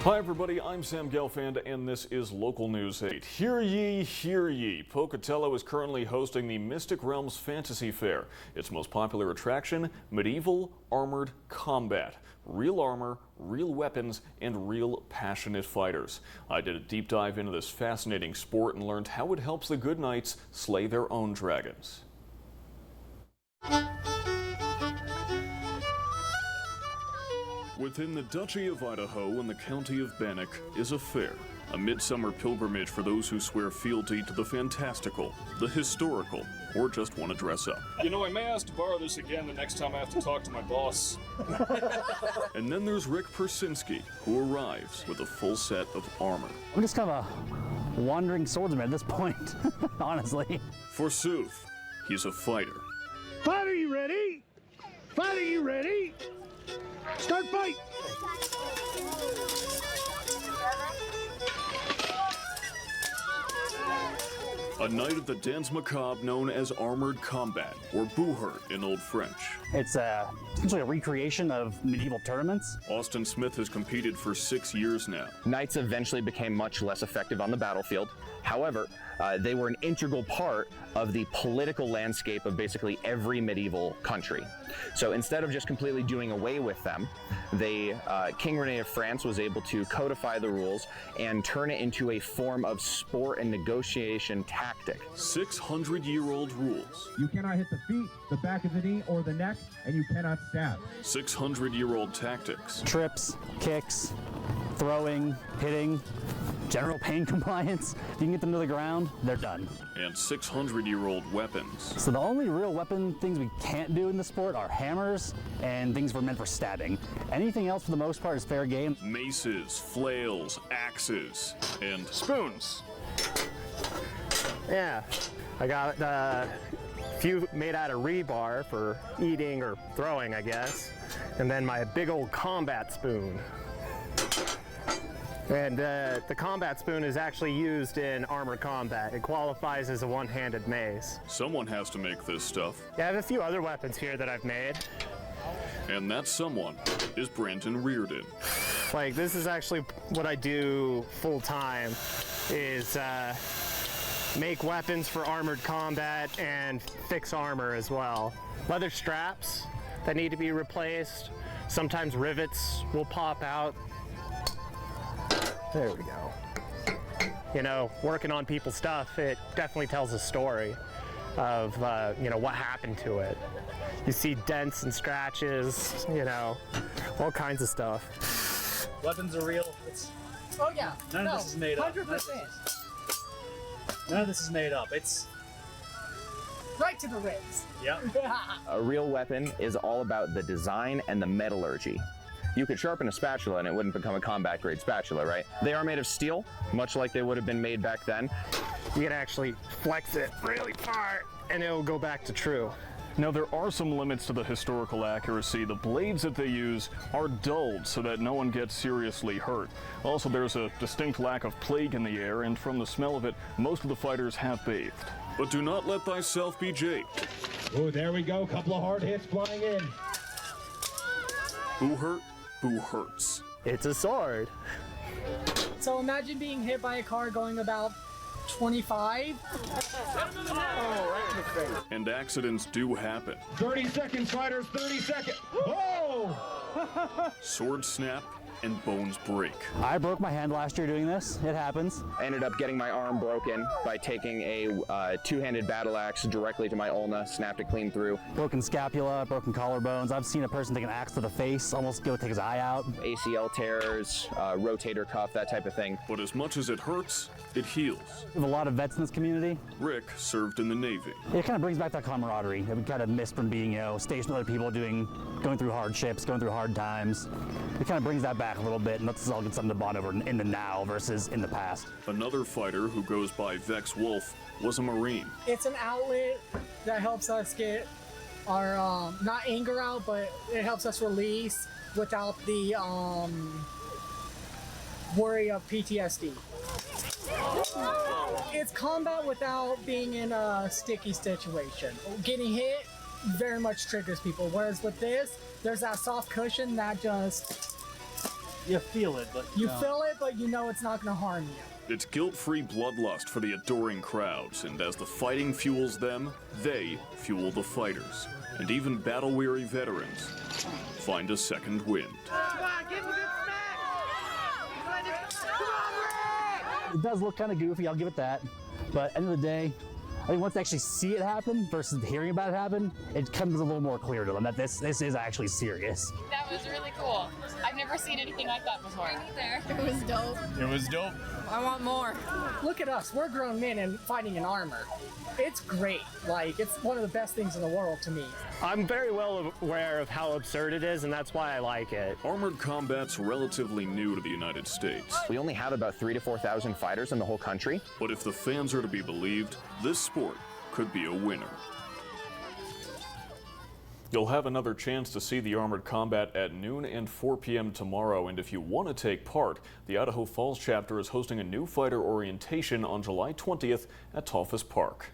Hi everybody, I'm Sam Gelfand and this is Local News 8. Hear ye, hear ye. Pocatello is currently hosting the Mystic Realms Fantasy Fair. Its most popular attraction, medieval armored combat. Real armor, real weapons, and real passionate fighters. I did a deep dive into this fascinating sport and learned how it helps the good knights slay their own dragons. Within the Duchy of Idaho and the County of Bannock is a fair, a midsummer pilgrimage for those who swear fealty to the fantastical, the historical, or just want to dress up. You know, I may ask to borrow this again the next time I have to talk to my boss. And then there's Rick Persinski, who arrives with a full set of armor. I'm just kind of a wandering swordsman at this point, honestly. Forsooth, he's a fighter. Fight, are you ready? Fight, are you ready? Start fight! A knight of the Danse Macabre known as Armored Combat, or Buhurt in Old French. It's essentially a recreation of medieval tournaments. Austin Smith has competed for 6 years now. Knights eventually became much less effective on the battlefield. However, they were an integral part of the political landscape of basically every medieval country. So instead of just completely doing away with them, King Rene of France was able to codify the rules and turn it into a form of sport and negotiation tactic. 600-year-old rules. You cannot hit the feet, the back of the knee, or the neck, and you cannot stab. 600-year-old tactics. Trips, kicks, throwing, hitting, general pain compliance. If you can get them to the ground, they're done. And 600-year-old weapons. So the only real weapon things we can't do in the sport are hammers and things meant for stabbing. Anything else for the most part is fair game. Maces, flails, axes, and spoons. Yeah, I got a few made out of rebar for eating or throwing, I guess. And then my big old combat spoon. And the combat spoon is actually used in armored combat. It qualifies as a one-handed mace. Someone has to make this stuff. Yeah, I have a few other weapons here that I've made. And that someone is Brandon Reardon. Like, this is actually what I do full-time, is make weapons for armored combat and fix armor as well. Leather straps that need to be replaced. Sometimes rivets will pop out. There we go. You know, working on people's stuff, it definitely tells a story of, you know, what happened to it. You see dents and scratches, you know, all kinds of stuff. Weapons are real. Oh yeah. None of this is made up. 100%. None of this is made up. It's right to the ribs. Yep. A real weapon is all about the design and the metallurgy. You could sharpen a spatula and it wouldn't become a combat grade spatula, right? They are made of steel, much like they would have been made back then. You can actually flex it really far and it'll go back to true. Now there are some limits to the historical accuracy. The blades that they use are dulled so that no one gets seriously hurt. Also, there's a distinct lack of plague in the air, and from the smell of it, most of the fighters have bathed. But do not let thyself be japed. Oh, there we go. Couple of hard hits flying in. Buhurt, Boo hurts. It's a sword. So imagine being hit by a car going about 25. Oh, right in the face. And accidents do happen. 30 seconds, fighters, 30 seconds. Oh! Swords snap and bones break. I broke my hand last year doing this. It happens. I ended up getting my arm broken by taking a two-handed battle axe directly to my ulna, snapped it clean through. Broken scapula, broken collarbones. I've seen a person take an axe to the face, almost go take his eye out. ACL tears, rotator cuff, that type of thing. But as much as it hurts, it heals. We have a lot of vets in this community. Rick served in the Navy. It kind of brings back that camaraderie that we kind of missed from being, you know, stationed with other people going through hardships, going through hard times. It kind of brings that back a little bit and lets us all get something to bond over in the now versus in the past. Another fighter who goes by Vex Wolf was a Marine. It's an outlet that helps us get our, not anger out, but it helps us release without the worry of PTSD. It's combat without being in a sticky situation. Getting hit very much triggers people, whereas with this, there's that soft cushion that just You feel it, but You feel it, but you know it's not going to harm you. It's guilt-free bloodlust for the adoring crowds, and as the fighting fuels them, they fuel the fighters. And even battle-weary veterans find a second wind. It does look kind of goofy, I'll give it that. But at the end of the day, I think once they actually see it happen versus hearing about it happen, it comes a little more clear to them that this is actually serious. That was really cool. I've never seen anything like that before. It was dope. It was dope. I want more. Look at us. We're grown men and fighting in armor. It's great. Like, it's one of the best things in the world to me. I'm very well aware of how absurd it is, and that's why I like it. Armored combat's relatively new to the United States. We only have about 3,000 to 4,000 fighters in the whole country. But if the fans are to be believed, this sport could be a winner. You'll have another chance to see the Armored Combat at noon and 4 p.m. tomorrow, and if you want to take part, the Idaho Falls chapter is hosting a new fighter orientation on July 20th at Tolfus Park.